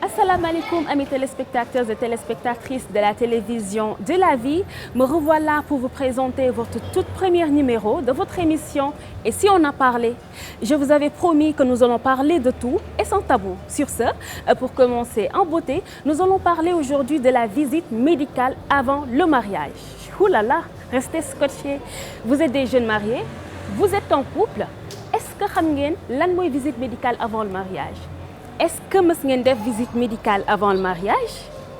Assalamu alaikum amis téléspectateurs et téléspectatrices de la télévision de la vie. Me revoilà pour vous présenter votre toute première numéro de votre émission Et si on a parlé. Je vous avais promis que nous allons parler de tout et sans tabou. Sur ce, pour commencer en beauté, nous allons parler aujourd'hui de la visite médicale avant le mariage. Ouh là là, restez scotchés. Vous êtes des jeunes mariés, vous êtes en couple. Est-ce que xam ngeen lan mooy visite médicale avant le mariage? Est-ce que mës ngeen def visite médicale avant le mariage?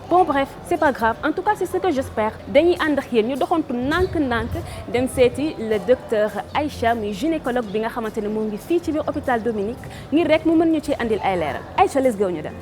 Bon bref, c'est pas grave. En tout cas, c'est ce que j'espère. Dañuy ànd ak yéen ñu doxantu ndànk-ndànk dem seeti le docteur Aïcha muy gynécologue bi nga xamante ne moo ngi fii ci biir hôpital Dominique ngir rek mu mën ñu ci andil ay leeral. Aïcha, let's go ñu dem.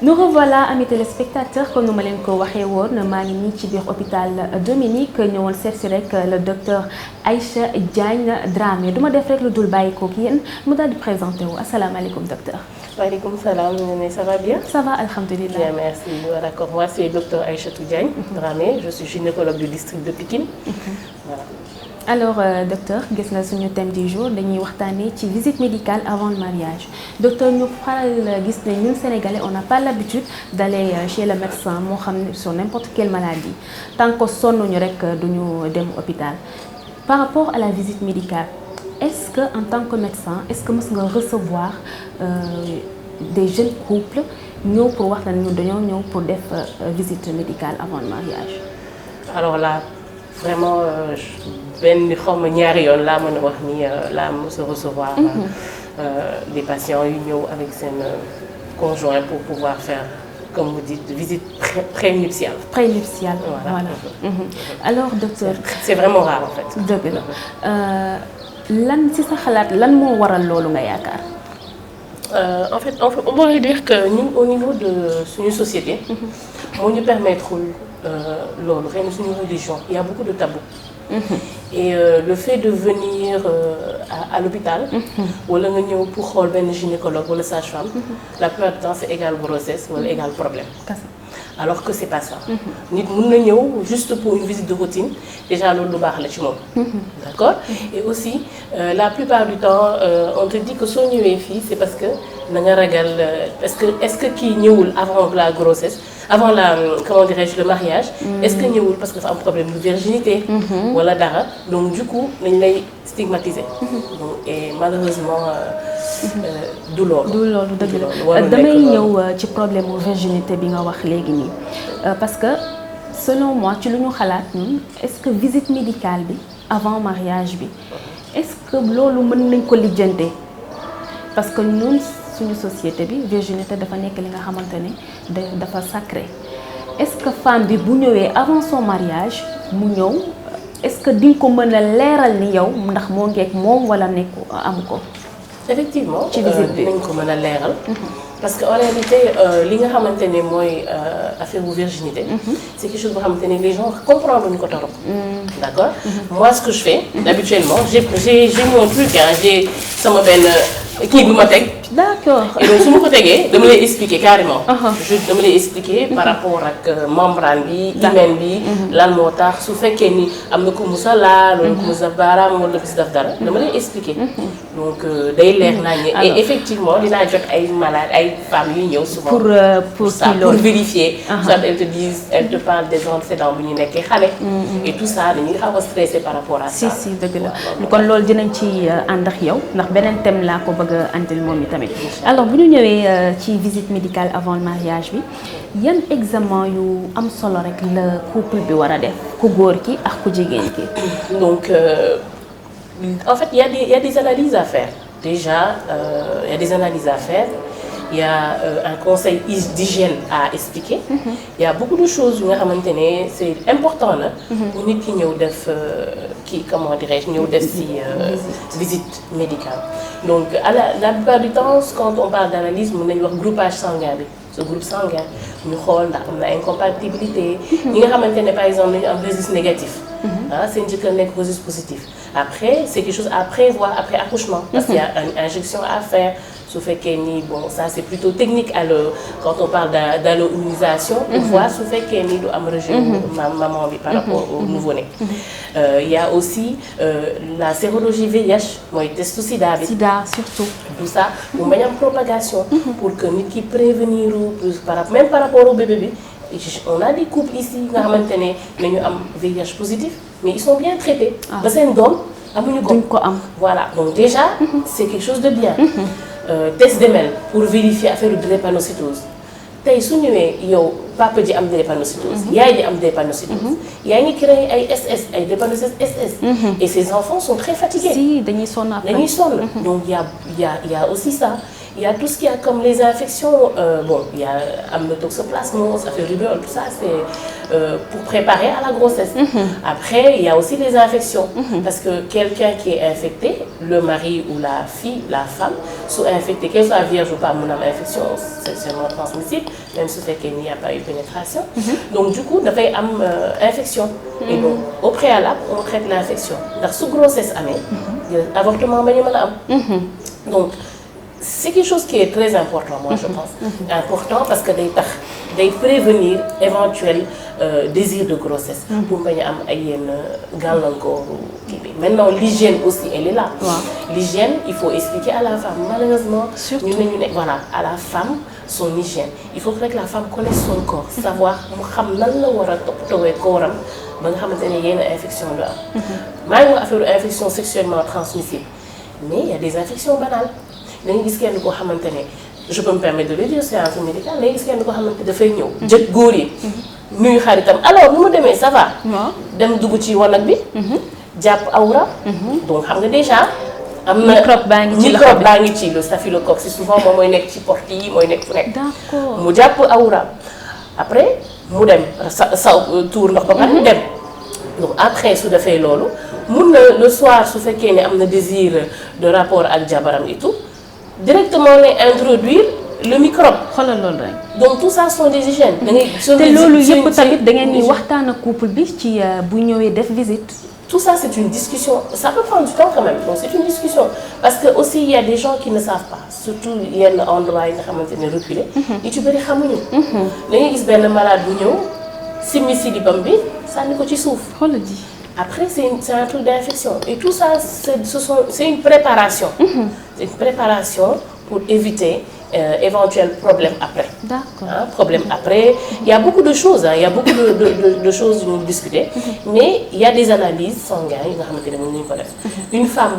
Nous revoilà amis téléspectateurs comme nu ma leen ko waxee woon maa ngi nii ci biir hôpital Dominique ñëwoon seet si rek le docteur Aïcha Diagne Dramé du ma def rek lu dul bàyyi ko ak yéen mu daal di présenté wu asalaamaaleykum docteur. Waaleykum salaam, ça va bien? Ça va, alhamdulillah. Bien, merci. D'accord. Moi, c'est le docteur Aïcha Diagne Dramé. Je suis gynécologue du district de Pikine. Voilà. Alors docteur gis nga suñu thème du jour dañuy waxtaanee ci visite médicale avant le mariage docteur ñu faral gis ne ñun sénégalais on n'a pas l'habitude d'aller chez le médecin moo xam ne sur n'importe quelle maladie tant que sonnuñu rek duñu dem hôpital par rapport à la visite médicale est-ce que en tant que médecin est-ce que mës nga recevoir des jeunes couples ñëw pour wax na ñu dañoo ñëw pour def visite médicale avant le mariage? Alors là vraiment benn xaw ma ñaari yoon laa mën a wax ni laa mos a recevoir des patients yu ñëw avec seen conjoint pour pouvoir faire comme vous dites visite prénuptiale. Prénuptiale, voilà. Alors docteur. C'est vraiment rare en fait. dëgg la lan ci sa xalaat lan moo waral loolu nga yaakaar. En fait on pourrait dire que ñun au niveau de suñu société. moo ñu permettre loolu xëy na suñu religion il y a beaucoup de tabous. Et le fait de venir à l'hôpital wala nga ñëw pour xool benn gynécologue wala sage-femme la plupart du temps c'est égal grossesse wala égal problème alors que c'est pas ça nit mën na ñëw juste pour une visite de routine déjà loolu lu baax la ci moom d'accord et aussi la plupart du temps on te dit que soo ñëwee fii c'est parce que na nga ragal est-ce que kii ñëwul avant la grossesse avant la comment dirais-je le mariage est-ce que ñëwul parce que dafa am problème de virginité wala dara donc du coup dañ lay stigmatiser donc et malheureusement du loolu dëgg la damay ñëw ci problème mu virginité bi nga wax léegi nii parce que selon moi ci lu ñu xalaat ñun est-ce que visite médicale bi avant mariage bi est-ce que loolu mën nañ ko lijjante parce que ñun suñu société bi virginité dafa nekk li nga xamante ne dafa sacré est-ce que femme bi bu ñëwee avant son mariage mu ñëw est-ce que di nga ko mën a leeral ni yow ndax moo ngeeg moom wala nekku am ko. Effectivement ci visite bi dinañ ko mën a leeral. parce que en réalité li nga xamante ne mooy affaire bu virginité. c'est quelque chose boo xamante ne les gens comprendre ñu ko torop. d'accord moi ce que je fais habituellement j'ai mon truc j'ai sama benn kii bi ma teg. d'accord et donc su ma ko tegee dama lay expliquer carrément. juste dama lay expliquer par rapport ak membrane bi hymen bi. lan moo tax su fekkee ni am na ko musa laal wala ko musa baaraam wala bis daf dara dama lay expliquer. donc day leer naa ñu et effectivement dinaa jot ay malades ay femmes yu ñëw souvent. pour ça pour vérifier. soit elles te disent elles te parlent des antécédents bu ñu nekkee xale. et tout ça dañuy xaw a stressé par rapport à ça. si dëgg la kon loolu dinañ ci ànd ak yow ndax beneen thème laa ko bëgg a andil moom itamit. alors bu ñu ñëwee ci visite médicale avant le mariage bi yan examen yu am solo rek la couple bi war a def ku góor ki ak ku jigéen ki. donc en fait il y a des analyses à faire déjà il y a des analyses à faire il y a un conseil d'hygiène à expliquer. Il y a beaucoup de choses yu nga xamante ne c'est important la. pour nit ki ñëw def kii comment dirais-je ñëw def ci visite médicale. donc la plupart du temps quand on parle d'analyse mën nañu wax groupage sanguin bi ce groupe sanguin ñu xool ndax am na incompatibilité. ñi nga xamante ne par exemple dañu am registre négatif. seen jëkkër nekk registre positif. après c'est quelque chose à prévoir après accouchement. parce qu'il y a une injection à faire. su fekkee ni bon ça c'est plutôt technique quand on parle d'allonisation. Pour voir su fekkee ni du am rejet maman bi par rapport au nouveau-né. Il y a aussi la sérologie VIH mooy testu sida bi. Sida surtout. Tout ça mu bañ am propagation. pour que nit ki prévenir même par rapport au bébé bi. On a des couples ici nga xamante ne nañu am VIH positif mais ils sont bien traités. ba seen doom amuñu ko. duñ ko am. voilà donc déjà. c'est quelque chose de bien. test d'EMEL pour vérifier affaire drépanocytose tey su ñëwee yow papa ji am drépanocytose. yaay ji am drépanocytose. yaa ngi créé ay SS ay drépanocytose SS. et ces enfants sont très fatigués. si dañuy sonn après dañuy sonn. donc il y a aussi ça. Il y a tout ce qu'il y a comme les infections, il y a toxoplasmose, affaire rubéole, tout ça, c'est pour préparer à la grossesse. Après, il y a aussi les infections. Parce que quelqu'un qui est infecté, le mari ou la fille, la femme, sont infectés, qu'elle soit vierge ou pas, mon infection sexuellement transmissible, même si il n'y a pas eu pénétration. Donc, du coup, il y a une infection. Et donc, au préalable, on traite l'infection. Dans sous grossesse, avortement, donc, c'est quelque chose qui est très important, moi je pense. Important parce que day prévenir éventuel désir de grossesse. pour bañ a am ay yenn gàllankooru kii bi. Maintenant l'hygiène aussi elle est là. L'hygiène il faut expliquer à la femme malheureusement. surtout ñu ne voilà à la femme son hygiène. Il faut que la femme connaisse son corps. savoir mu xam nan la war a toppatoo kooram ba nga xamante ne yenn infection du am. maa ngi wax affaire infection sexuellement transmissible mais il y a des infections banales. da ngay gis kenn koo xamante ne je peux me permettre de le dire c'est un peu médical da ngay gis kenn koo xamante dafay ñëw. jël góor yi. nuyu xaritam alors nu mu demee ça va. dem dugg ci wanag bi. jàpp awra. donc xam nga déjà. am na microbe baa ngi ci le staphylocoque si souvent moom mooy nekk ci porte yi mooy nekk fu nekk. d'accord mu jàpp awra après mu dem sa tuur ndox ba pare dem. donc après su defee loolu mun na le soir su fekkee ne am na désir de rapport ak jabaram et tout. directement lay introduire le microbe. xoolal loolu rek. donc tout ça sont des hygiènes. da ngay te loolu yëpp tamit da ngeen di waxtaan ak couple bi ci bu ñëwee def visite. tout ça c'est une discussion ça peut prendre du temps quand même donc c'est une discussion parce que aussi il y a des gens qui ne savent pas surtout yenn endroits yi nga xamante ne reculé. yi ci bëri xamuñu. da ngay gis benn malade bu ñëw simmi silibam bi sànni ko ci suuf. xoolal ji. Après, c'est un truc d'infection. Et tout ça, c'est une préparation. C'est une préparation pour éviter éventuels problèmes après. D'accord. Problème après. Il y a beaucoup de choses. Il y a beaucoup de choses à discuter. Mais il y a des analyses sanguines. Une femme,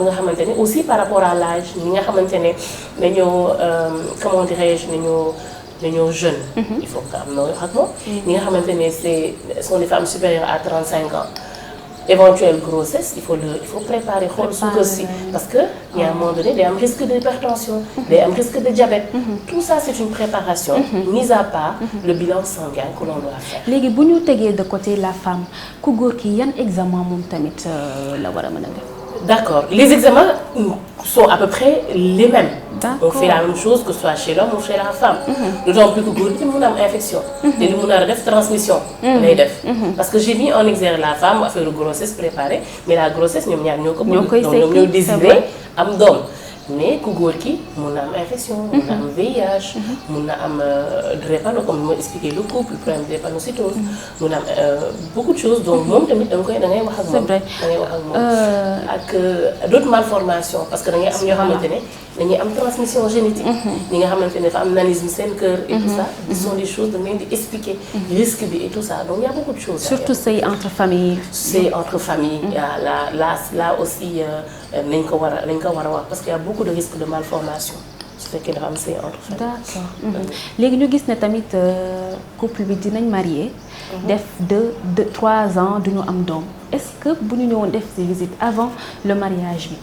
aussi par rapport à l'âge, comment dirais-je, dañoo jeune. Il faut que nous rappeler. Ce sont des femmes supérieures à 35 ans. Éventuelle grossesse, il faut préparer parce que il y a un moment donné, il y a un risque d'hypertension, il y a un risque de diabète. Tout ça, c'est une préparation, mis à part le bilan sanguin que l'on doit faire. Léegi bu ñu tegee de côté la femme ku góor ki yan examen moom tamit la war a mën a def. D'accord. Les examens sont à peu près les mêmes. D'accord. On fait la même chose que ce soit chez l'homme ou chez la femme. D'autant plus que góor gi mën a am infection. te li mën a def transmission. lay def. parce que j'ai mis en exergue la femme à faire une grossesse préparée mais la grossesse ñoom ñaar ñoo ko bëgg. donc ñoom ñoo désiré am doom. mais ku góor ki mun na am infection. mun na am VIH. mun na am drépano comme ni ma expliqué le couple problème de drépanocytose. mun na am beaucoup de choses donc moom tamit da ngay wax ak moom. c'est vrai da ngay wax ak moom. ak d'autres malformations parce que da ngay am ñoo xamante ne dañuy am transmission génétique. ñi nga xamante ne dafa am nanisme seen cœur et tout ça. ce sont des choses da ngay di expliquer. risque bi et tout ça donc il y a beaucoup de choses. surtout sëy entre famille. c'est entre famille. là aussi nañ ko war a wax parce qu'il y a beaucoup de risques de malformation su fekkee dafa am sëy entre famille. d'accord léegi ñu gis ne tamit couple bi dinañ marié. def 3 ans duñu am doom est-ce que bu ñu ñëwoon def ci visite avant le mariage bi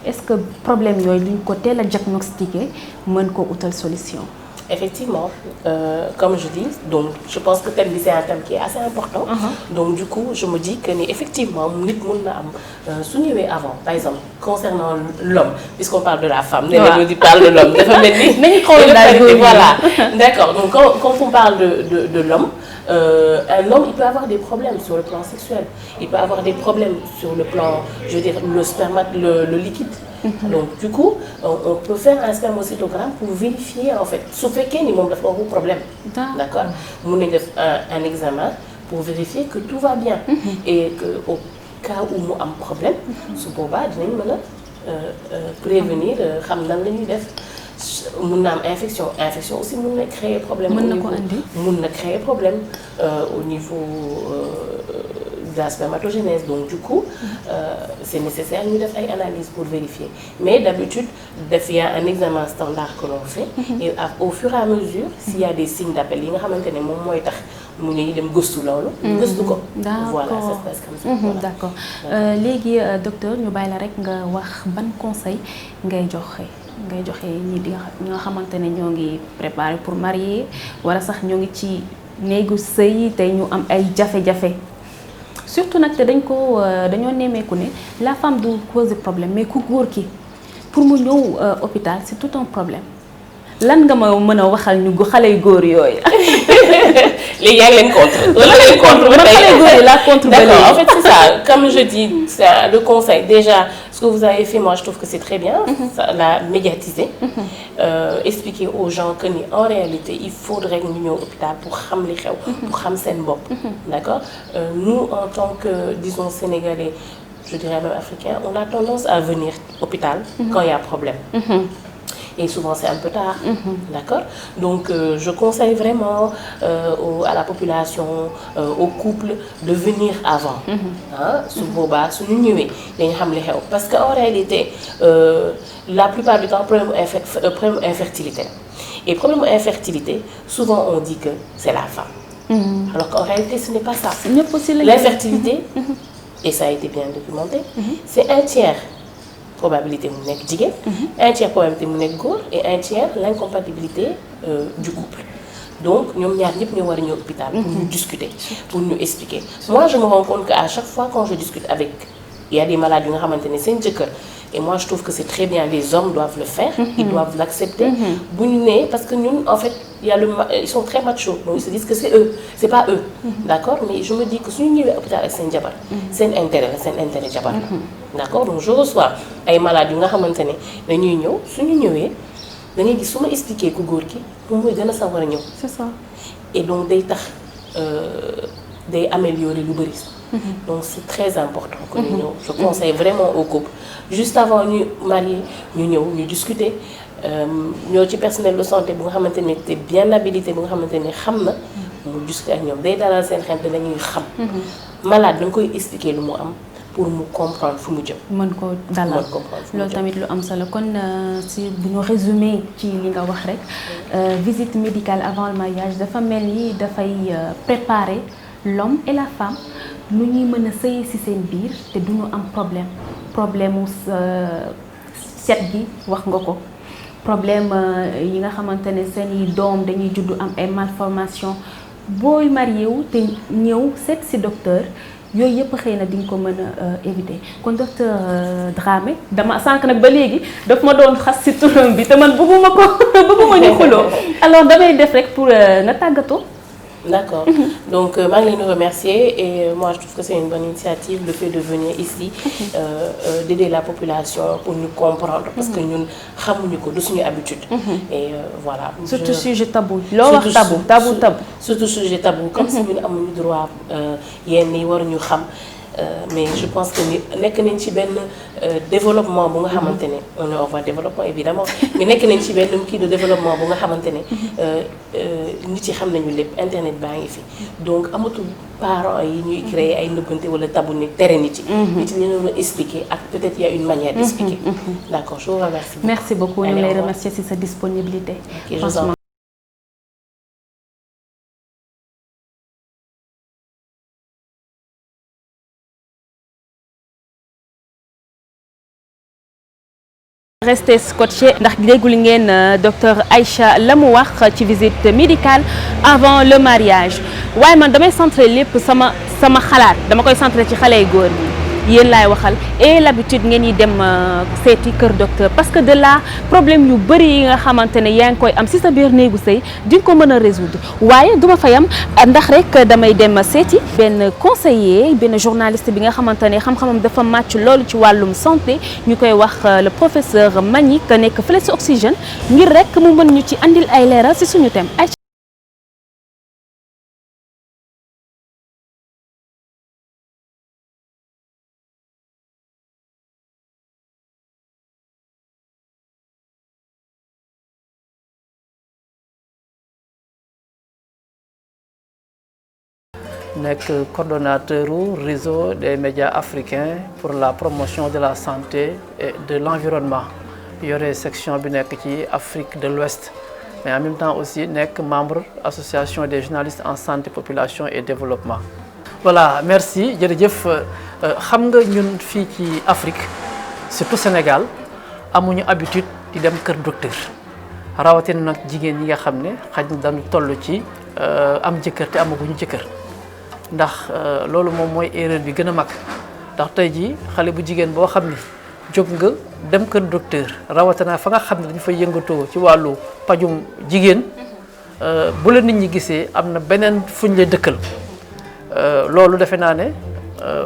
est-ce que problème yooyu luñ ko teel a diagnostiqué mën ko utal solution. Effectivement, comme je dis, donc je pense que thème c'est un thème qui est assez important. Donc du coup, je me dis que effectivement, nit mën na am su ñëwee avant, par exemple, concernant l'homme, puisqu'on parle de la femme, on parle de l'homme, dafa mel ni voilà. D'accord. Donc quand on parle de l'homme, un homme, il peut avoir des problèmes sur le plan sexuel. Il peut avoir des problèmes sur le plan, je veux dire, le spermate, le liquide. Donc, du coup, on peut faire un spermocitogramme pour vérifier, en fait, su fekkee ni moom dafa am problème. D'accord. Mun nañ def un examen pour vérifier que tout va bien. Et que au cas où mu am problème, su boobaa dinañ mën a prévenir xam nan la ñuy def. Mun na am infection aussi mun na créer problème. Mun na créer problème au niveau de la spermatogénèse. Donc du coup c'est nécessaire ñu def ay analyses pour vérifier. Mais d'habitude il y a un examen standard que l'on fait. Et au fur et à mesure s'il y a des signes d'appel yi nga xamante ne moom mooy tax mu ngi dem gëstu loolu. gëstu ko. Voilà, ça se passe comme ça. Voilà. D'accord. Léegi docteur ñu bàyyi la rek nga wax ban conseil ngay joxe ñi di nga xamante ne ñoo ngi préparé pour marier wala sax ñoo ngi ci néegu sëy tey ñu am ay jafe-jafe surtout nag te dañoo nemmeeku ne la femme du cause problème mais ku góor ki pour mu ñëw hôpital c'est tout un problème lan nga ma mën a waxal ñu xale yu góor yooyu. léegi yaa ngi leen contre. wala leen contre ba tey xale yu góor yi la contre ba léegi. D'accord, en fait c'est ça comme je dis c'est le conseil déjà ce que vous avez fait moi je trouve que c'est très bien. Ça la médiatiser. Expliquer aux gens que ni en réalité il faudrait que ñu ñëw hôpital pour xam li xew. pour xam seen bopp. D'accord. Nous en tant que disons sénégalais je dirais même africains on a tendance à venir hôpital. quand il y a problème. Et souvent c'est un peu tard, d'accord. Donc je conseille vraiment à la population, aux couples de venir avant. Su boobaa suñu ñëwee dañu xam li xew parce que en réalité la plupart du temps problème infertilité et problème infertilité souvent on dit que c'est la femme. Alors qu'en réalité ce n'est pas ça. L'infertilité et ça a été bien documenté, c'est un tiers. Probabilité mu nekk jigéen, un tiers probabilité mu nekk góor et un tiers l'incompatibilité du couple. Donc ñoom ñaar ñëpp ñoo war a ñëw hôpital pour ñu discuter, pour ñu expliquer. Moi je me rends compte qu'à chaque fois quand je discute avec il y a des malades yu nga xamante ne seen jëkkër et moi je trouve que c'est très bien les hommes doivent le faire, ils doivent l'accepter. Bu ñu nee parce que ñun en fait ils sont très machos donc ils se disent que c'est eux, c'est pas eux. D'accord, mais je me dis que suñu ñëwee hôpital ak seen jabar seen intérêt jabar la. D'accord, donc je reçois ay malades yu nga xamante ne dañuy ñëw suñu ñëwee da ngay gis su ma expliquer ku góor ki moom mooy gën a sawar a ñëw. C'est ça. Et donc day tax day améliorer lu bari. Donc c'est très important que ñu ñëw. Je conseille vraiment au couple juste avant ñu marier ñu ñëw ñu discuter ñoo ci personnel de santé bu nga xamante ne te bien habilité bu nga xamante ne xam na mu discuter ak ñoom day dalal seen xel dañuy xam. Malade da nga koy expliquer lu mu am. Pour mu comprendre fu mu jëm. mën ko dalal loolu tamit lu am solo kon si bu ñu résumé ci li nga wax rek visite médicale avant le mariage dafa mel ni dafay préparer l'homme et la femme nu ñuy mën a sëy ci seen biir te du ñu am problème mu set gi wax nga ko problème yi nga xamante ne seen i doom dañuy juddu am ay malformation booy marié wu te ñëw seet ci docteur. yooyu yëpp xëy na di nga ko mën a éviter kon docteur Dramé dama sànq nag ba léegi daf ma doon xas ci turam bi te man bëgguma ñu xuloo alors damay def rek pour nga tàggatoo. D'accord. Donc maa ngi leen di remercier et moi je trouve que c'est une bonne initiative le fait de venir ici d'aider la population pour nous comprendre parce que ñun xamuñu ko du suñu habitude. Et voilà. Surtout sujet tabou. loo wax tabou. Surtout sujet tabou comme si ñun amuñu droit yenn yi waruñu xam. Mais je pense que nekk nañ ci benn développement bu nga xamante ne on est en développement évidemment mais nekk nañ ci benn kii de développement bu nga xamante ne nit yi xam nañu lépp internet baa ngi fi donc amatul parents yi ñuy créer ay nëbbante wala tabu ni tere nit yi. nit yi ñu leen expliquer ak peut-être il y a une manière d'expliquer. D'accord, je vous remercie. Merci beaucoup ñu lay remercier ci sa disponibilité. Franchement. Restez scotché ndax déggul ngeen docteur Aïcha la mu wax ci visite médicale avant le mariage waaye man damay centré lépp sama xalaat dama koy centré ci xale yu góor ñi yéen laay waxal et l'habitude ngeen yi dem seeti kër docteur parce que de là problème yu bëri yi nga xamante ne yaa ngi koy am si sa biir néegu sëy di nga ko mën a résoudre waaye duma fa yam ndax rek damay dem seeti benn conseiller benn journaliste bi nga xamante ne xam-xamam dafa màcc loolu ci wàllum santé ñu koy wax le professeur Mbagnick nekk fële si Oxygène ngir rek mu mën ñu ci andil ay leeral si suñu thème. nekk coordonnateur du réseau des médias africains pour la promotion de la santé et de l'environnement yore section bi nekk ci Afrique de l'Ouest mais en même temps aussi nekk membre association des journalistes en santé population et développement. Voilà, merci jërëjëf. Xam nga ñun fii ci Afrique surtout Sénégal amuñu habitude di dem kër docteur rawatina nag jigéen ñi nga xam ne xaj na dañu toll ci am jëkkër te amaguñu jëkkër. ndax loolu moom mooy erreur bi gën a mag ndax tey jii xale bu jigéen boo xam ni jóg nga dem kër docteur rawatina fa nga xam ne dañu fay yëngatoo ci wàllu pajum jigéen bu la nit ñi gisee am na beneen fuñ lay dëkkal loolu defe naa ne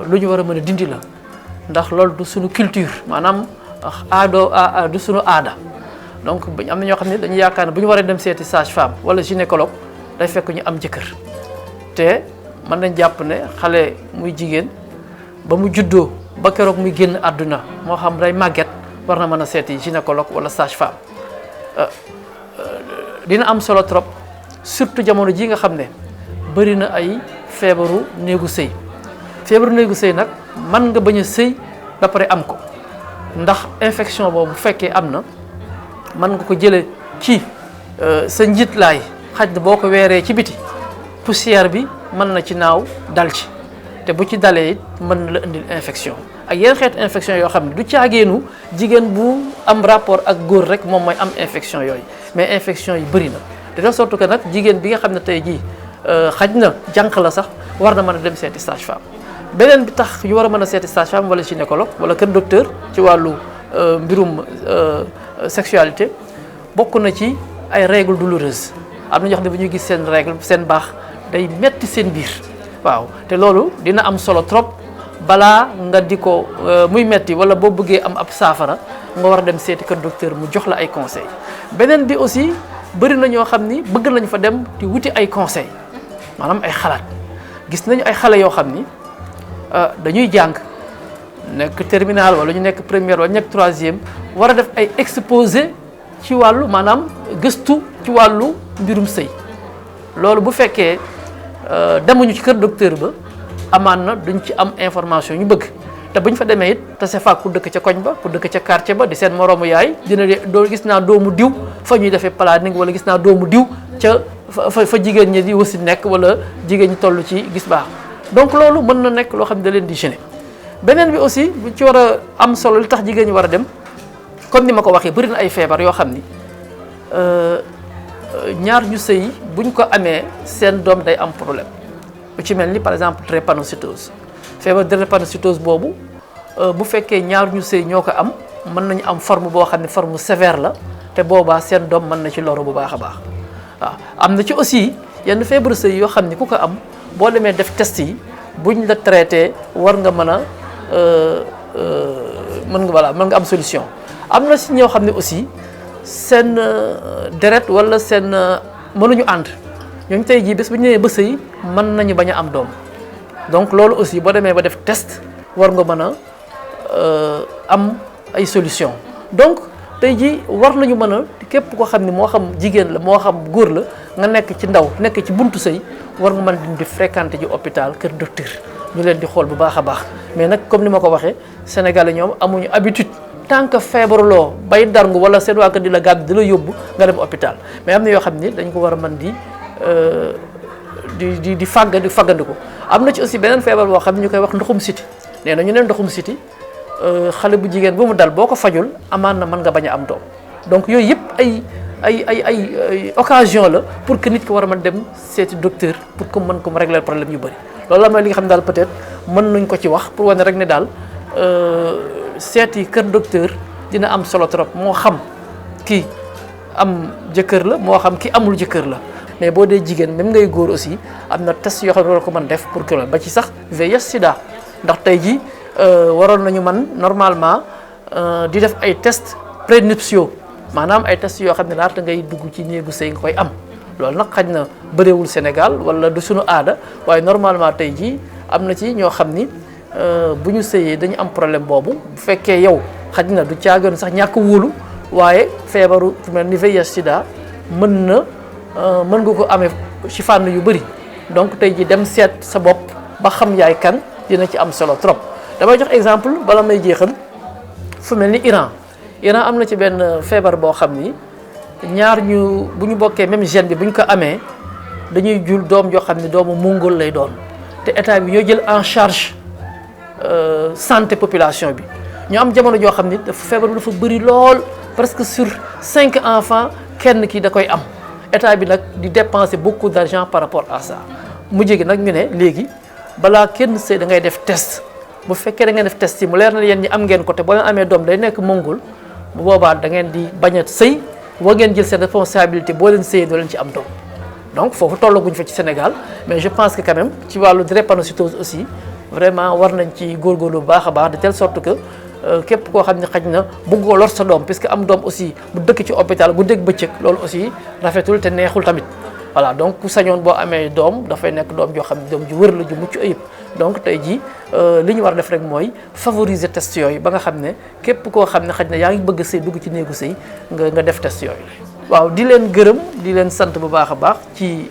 lu ñu war a mën a dindi la ndax loolu du suñu culture maanaam du suñu aada donc am na ñoo xam ne dañu yaakaar ne bu ñu waree dem seeti sage-femme wala gynécologue day fekk ñu am jëkkër te mën nañ jàpp ne xale muy jigéen ba mu juddoo ba keroog muy génn àdduna moo xam day màgget war na mën a seeti gynécologue wala sage-femme dina am solo trop surtout jamono ji nga xam ne bëri na ay feebaru néegu sëy nag mën nga bañ a sëy ba pare am ko ndax infection boobu bu fekkee am na mën nga ko jële ci sa njiitlaay xaj na boo ko weeree ci biti poussière bi mën na ci naaw dal ci te bu ci dalee it mën na la indil infection ak yenn xeetu infection yoo xam ne du caageenu jigéen bu am rapport ak góor rek moom mooy am infection yooyu mais infection yi bëri na de telle sorte que nag jigéen bi nga xam ne tey jii xaj na jànq la sax war na mën a dem seeti sage-femme. beneen bi tax ñu war a mën a seeti sage-femme wala gynécologue wala kër docteur ci wàllu mbirum sexualité bokk na ci ay règles douloureuses am na ñoo xam ne bu ñuy gis seen règle seen baax day metti seen biir waaw te loolu dina am solo trop balaa nga di ko muy metti wala boo bëggee am ab saafara nga war a dem seeti kër docteur mu jox la ay conseils. beneen bi aussi bëri na ñoo xam ni bëgg nañu fa dem di wuti ay conseils maanaam ay xalaat gis nañu ay xale yoo xam ni dañuy jàng nekk terminal wala ñu nekk première wala ñu nekk troisième war a def ay exposé ci wàllu maanaam gëstu ci wàllu mbirum sëy loolu bu fekkee demuñu ci kër docteur ba amaan na duñ ci am information ñu bëgg te buñ fa demee it te c'est fa ku dëkk ca koñ ba ku dëkk ca quartier ba di seen moroomu yaay dina doo gis naa doomu diw fa ñuy defee planning wala gis naa doomu diw ca fa jigéen ñi di wasi nekk wala jigéen ñi toll ci gis baax donc loolu mën na nekk loo xam ne da leen di gêner. beneen bi aussi bu ci war a am solo li tax jigéen ñi war a dem comme ni ma ko waxee bëri na ay feebar yoo xam ni ñaar ñu sëy buñ ko amee seen doom day am problème lu ci mel ni par exemple drépanocytose feebar drépanocytose boobu bu fekkee ñaar ñu sëy ñoo ko am mën nañu am forme boo xam ne forme sévère la te boobaa seen doom mën na ci loru bu baax a baax waaw. am na ci aussi yenn feebaru sëy yoo xam ni ku ko am boo demee def test yi buñ la traité war nga mën a mën nga am solution. am na si ñoo xam ne aussi seen deret wala seen mënuñu ànd ñooñu tey jii bés bu ñu nee ba sëy mën nañu bañ a am doom donc loolu aussi boo demee ba def test war nga mën a am ay solution donc tey jii war nañu mën a képp koo xam ne moo xam jigéen la moo xam góor la nga nekk ci ndaw nekk ci buntu sëy war nga mën di fréquenter ji hôpital kër docteur ñu leen di xool bu baax a baax mais nag comme ni ma ko waxee Sénégalais ñoom amuñu habitude tant que feebaruloo bay darngu wala seen waa kër di la gàdd di la yóbbu nga dem hôpital mais am na yoo xam ni dañ ko war a mën di faggandiku am na ci aussi beneen feebar boo xam ne ñu koy wax ndoxum siti nee na ñu ne ndoxum siti xale bu jigéen bu mu dal boo ko fajul amaan na mën nga bañ a am doom donc yooyu yëpp ay occasion la pour que nit ki war a mën dem seeti docteur pour que mën ko mu régler problème yu bëri loolu la mooy li nga xam ne daal peut-être mën nañ ko ci wax pour wane rek ne daal seeti kër docteur dina am solo trop moo xam ki am jëkkër la moo xam ki amul jëkkër la mais boo dee jigéen même ngay góor aussi am na test yoo xam ne war ko mën def pour que ba ci sax VIH sida ndax tey ji waroon nañu man normalement di def ay test prénuptiaux maanaam ay test yoo xam ne laata ngay dugg ci néegu sëy nga koy am loolu nag xaj na bëreewul Sénégal wala du suñu aada waaye normalement tey jii am na ci ñoo xam ni bu ñu sëyee dañu am problème boobu bu fekkee yow xaj na du caagoon sax ñàkk wóolu waaye feebaru fu mel ni VIH sida mën nga ko amee ci fànn yu bëri donc tey ji dem seet sa bopp ba xam yaay kan dina ci am solo trop damay jox exemple bala may jeexal fu mel ni Iran am na ci benn feebar boo xam ni ñaar ñu bu ñu bokkee même gène bi bu ñu ko amee dañuy jul doom joo xam ni doomu mongol lay doon te état bi ñoo jël en charge santé population bi ñu am jamono joo xam ni feebar bi dafa bëri lool presque sur 5 enfants kenn ki da koy am état bi nag di dépenser beaucoup d'argent par rapport à ça mujj gi nag ñu ne léegi balaa kenn sëy da ngay def test bu fekkee da ngeen def test yi mu leer na yéen ñi am ngeen ko te boo leen amee doom day nekk mongol bu boobaa da ngeen di bañ a sëy boo ngeen jël seen responsabilité boo leen sëyee doo leen ci am doom donc foofu tollaguñ fa ci Sénégal mais je pense que quand même ci wàllu drépanocytose aussi vraiment war nañ ci góorgóorlu bu baax a baax de telle sorte que képp koo xam ne xaj na bëggoo lor sa doom puisque am doom aussi bu dëkk ci hôpital bu dégg bëccëg loolu aussi rafetul te neexul tamit voilà donc ku sañoon boo amee doom dafay nekk doom joo xam ne doom ju wër la ju mucc ayib donc tey jii li ñu war a def rek mooy favoriser test yooyu ba nga xam ne képp koo xam ne xaj na yaa ngi bëgg sëy dugg ci néegu sëy nga def test yooyu waaw di leen gërëm di leen sant bu baax a baax ci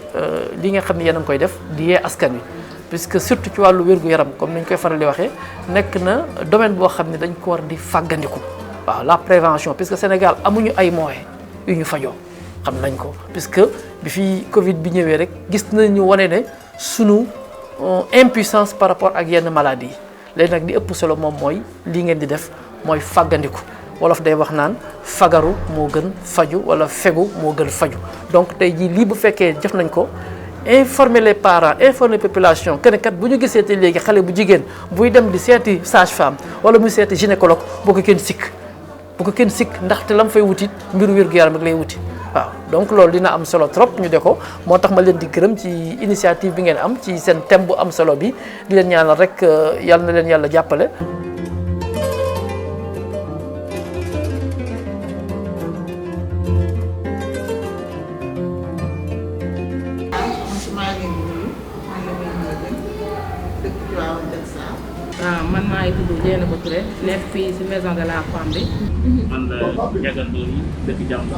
li nga xam ne yéen a ngi koy def di yee askan wi puisque surtout ci wàllu wér-gu-yaram comme ni ñu koy faral di waxee nekk na domaine boo xam ne dañ ko war di fàggandiku waaw la prévention puisque Sénégal amuñu ay moyens yu ñu fajoo xam nañ ko puisque bi fi Covid bi ñëwee rek gis nañu wane ne sunu impuissance par rapport ak yenn maladies yi léegi nag di ëpp solo moom mooy lii ngeen di def mooy fàggandiku wolof day wax naan fagaru moo gën faju wala fegu moo gën faju donc tey jii lii bu fekkee def nañ ko informer les parents informer population que ne kat bu ñu gisee te léegi xale bu jigéen buy dem di seeti sage-femme wala muy seeti gynécologue bu ko kenn sikk ndaxte lam fay wuti mbiru wér-gu-yaram rek lay wuti waaw donc loolu dina am solo trop ñu de ko moo tax ma leen di gërëm ci initiative bi ngeen am ci seen thème bu am solo bi di leen ñaanal rek yàlla na leen yàlla jàppale. man maa ngi tudd Dieynaba Touré nekk fii ci maison de la femme bi. man la Ndiaga Ndoye dëkk Jàmm.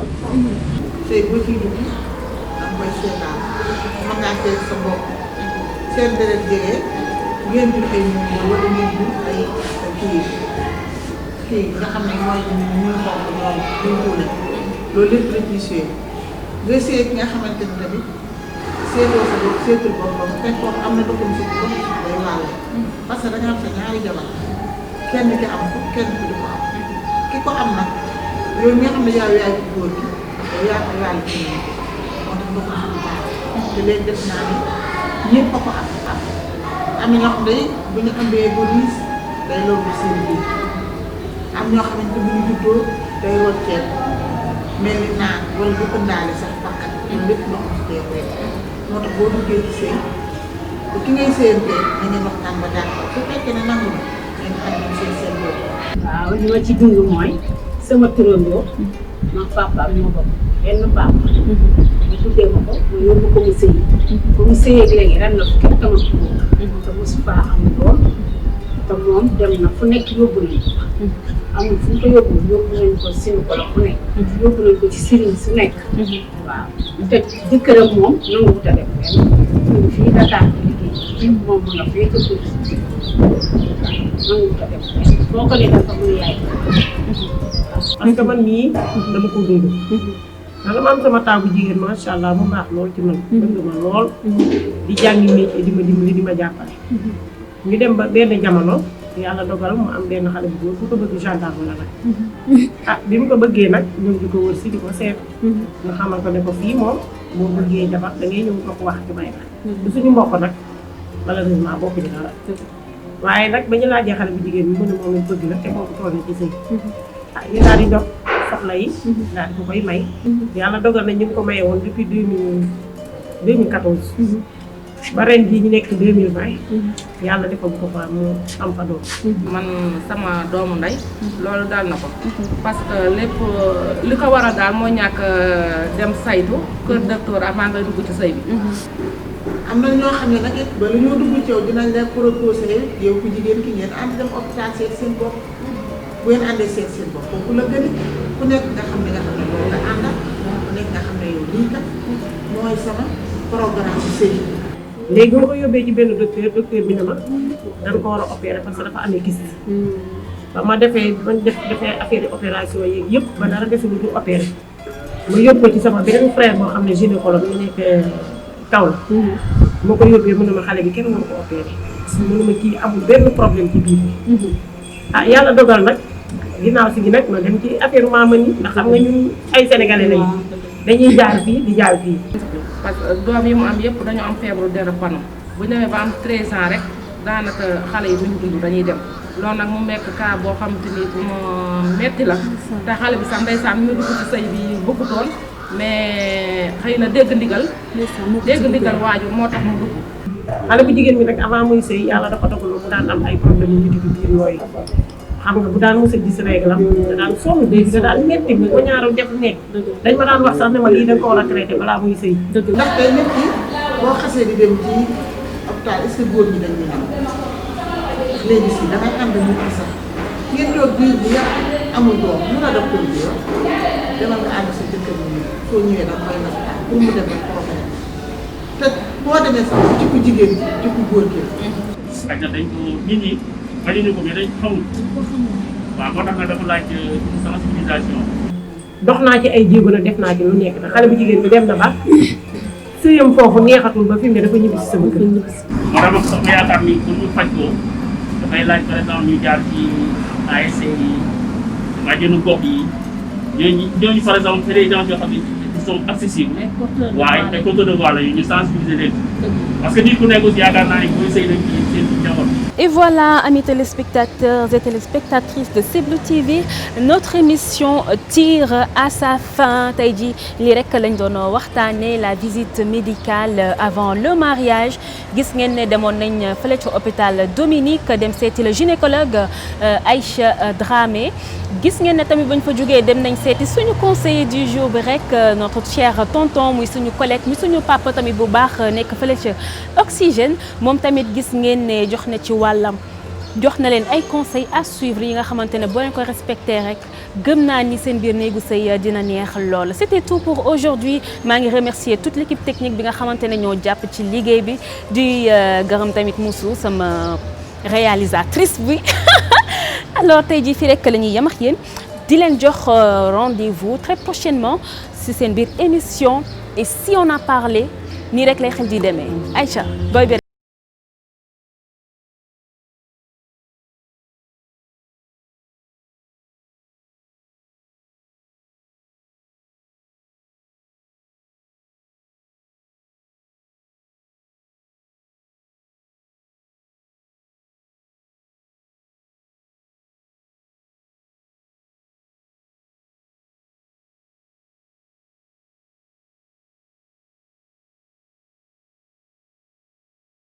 sëy boo ciy dugg am koy seetaan mën ngaa seet sa bopp seen deret jege ngeen jur ay ñoom wala ngeen jur ay kii nga xam ne mooy ñu xonk ñoom ñu xuule loolu lépp la ciy sëy nga sëy ki nga xamante ni tamit seetoo sa bopp seetul boppam fekkoon am na doxum si bopp day wàll parce que da nga am sa ñaari jabar kenn ki am ko kenn ki du ko am ki ko am nag yow mi nga xam ne yaay ko góor gi yow yaa ko wàll ci ñoom moo tax nga ko am te léegi def naa ni ñëpp a ko am am na ñoo xam ne bu ñu ambee bonus day loolu seen biir am ñoo xamante bu ñu juddoo day rocceel mel ni naan wala du ëndaale sax bakkat loolu lépp ndox mi dee koy moo tax boo duggee ci sëy ki ngay séyantee na ngeen waxtaan ba d'accord su fekkee ne nangu na ngeen xam ne seen bopp. waaw li ma ci dund mooy sama turandoo ma papaam ñoo bokk benn papa mu tuddee ma ko ma yóbbu ko mu sëyi ba mu sëyee léegi ren la fukki at ak juróom te mosu faa am lool te moom dem na fu nekk yóbbu nañ ko amul fu ñu ko yóbbu nañ ko gynécologue bu nekk yóbbu nañ ko ci sëriñ su nekk waaw te jëkkëram moom nangu wut a def benn fii Dakar liggéey moom mu nga fee ca tur nangu wut a def benn boo ko nee dafa mën yaay parce que man mii dama ko dund ndax dama am sama taabu jigéen macha allah mu baax lool ci man bëgg ma lool di jàngi métier di ma dimbali di ma jàppale ñu dem ba benn jamono yàlla dogal mu am benn xale bu góor bu ko bëgg gendarme la nag ah bi mu ko bëggee nag ñëw di ko wër si di ko seet nga xamal ko ne ko fii moom boo bëggee jabar da ngay ñëw ko wax ci may la du suñu mbokk nag malheureusement bokkuñu dara waaye nag ba ñu laajee xale bu jigéen bi mu ne moom it bëgg la te kooku toll na ci sëy ah ñu daal di dox soxla yi daal di ko koy may yàlla dogal na ñu ngi ko maye woon depuis 2014 ba ren jii ñu nekk 2020 yàlla defal ko fa mu am fa doom man sama doomu ndey loolu daal na ko parce que lépp li ko waral daal moo ñàkk dem saytu kër docteur avant ngay dugg ci sëy bi am na ñoo xam ne nag it ba lu ñoo dugg ci yow dinañ la proposé yow ku jigéen ki ngeen ànd dem hôpital seet seen bopp bu ngeen àndee seet seen bopp kooku la gën ku nekk nga xam ne loolu nga àndal ku nekk nga xam ne yow lii kat mooy sama programme bi sëy léegi boo ko yóbbee ci benn docteur bi ne ma dañ ko war a opérer parce que dafa amee kyste ba ma defee affaire opération yeeg yëpp ba dara desul du opéré ma yóbbu ko ci sama beneen frère boo xam ne gynécologue ñu nekk kaw la moo ko yóbbee mu ne ma xale bi kenn mënu ko opéré mu ne ma kii amul benn problème ci biir ah yàlla dogal nag ginnaaw si gi nag ma dem ci affaire maama ni ndax xam nga ñun ay sénégalais lañu dañuy jaar fii di jaar fii parce que doom yi mu am yëpp dañu am feebaru deret pano bu ñu demee ba am 13 ans rek daanaka xale yi duñu dund dañuy dem loolu nag mu nekk cas boo xamante ni bu ma metti la te xale bi sax ndeysaan mu dugg ci sëy bi bëggutoon mais xëy na dégg ndigal waajur moo tax mu dugg xale bu jigéen bi nag avant muy sëy yàlla dafa dogal mu daan am ay problème yu digg biir yooyu xam nga bu daan mos a gis règle am da daan sonn dégg da daan metti bi ko ñaaru def nekk dañ ma daan wax sax ne ma lii dañ ko war a traité balaa muy sëy ndax tey nit ki boo xasee di dem ci hôpital est-ce que góor ñi dañ ñu am léegi si dangay ànd nit ki sax ngeen toog biir bi yàpp amul doom mun a def ko bi yow demal nga ànd sa jëkkër ñu soo ñëwee da koy naxtaan pour mu dem rek problème te boo demee sax ci ku jigéen ci ku góor gi xëy na dañ ko nit ñi bañuñu ko mais dañ xamul waaw moo tax nag dafa laaj sensibilisation dox naa ci ay jéego nag def naa ci lu nekk nag xale bu jigéen bi dem na ba sëyam foofu neexatul ba fi mu ne dafa ñibbi si sama kër moo tax ma yaakaar ni pour ñu faj ko dafay laaj par exemple ñu jaar ci ASC yi bàjjenu gox yi ñooñu par exemple c'est des gens yoo xam ne ils sont accessibles waaye ay porteurs de voix la yu ñu sensibiliser leen parce que nit ku nekk aussi yaakaar naa ni booy sëy rek ci seen njaboot. Et voilà, amis téléspectateurs et téléspectatrices de Ciblu TV, notre émission tire à sa fin. Tey jii lii rek lañ doon waxtaanee la visite médicale avant le mariage. Gis ngeen ne demoon nañ fële ci hôpital Dominique dem seeti le gynécologue Aïcha Dramé. Gis ngeen ne tamit bañ fa jógee dem nañ seeti suñu conseiller du jour bi rek notre cher tonton muy suñu collègue muy suñu papa tamit bu baax nekk fële ci Oxygène moom tamit gis ngeen ne jox na ci wàllam jox na leen ay conseils à suivre yi nga xamante ne boo leen ko respecté rek gëm naa ni seen biir néegu sëy dina neex lool. C'était tout pour aujourd'hui maa ngi remercier toute l'équipe technique bi nga xamante ne ñoo jàpp ci liggéey bi di gërëm tamit Moussou sama réalisatrice bi. Alors tey jii fii rek la ñuy yem ak yéen di leen jox rendez-vous très prochainement si seen biir émission et si on a parlé nii rek lay xel di demee Aïcha booy